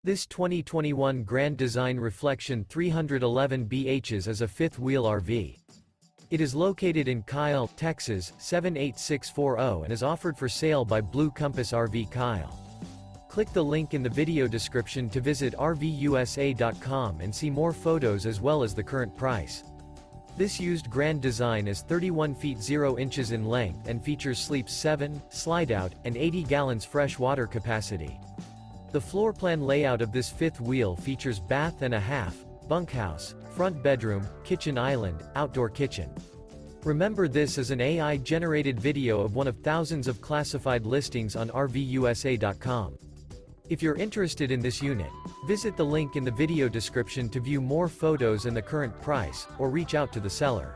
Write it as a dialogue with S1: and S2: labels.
S1: This 2021 Grand Design Reflection 311 BHs is a fifth-wheel RV. It is located in Kyle, Texas, 78640 and is offered for sale by Blue Compass RV Kyle. Click the link in the video description to visit RVUSA.com and see more photos as well as the current price. This used Grand Design is 31 feet 0 inches in length and features sleeps 7, slide-out, and 80 gallons fresh water capacity. The floor plan layout of this fifth wheel features bath and a half, bunkhouse, front bedroom, kitchen island, outdoor kitchen. Remember, this is an AI-generated video of one of thousands of classified listings on RVUSA.com. If you're interested in this unit, visit the link in the video description to view more photos and the current price, or reach out to the seller.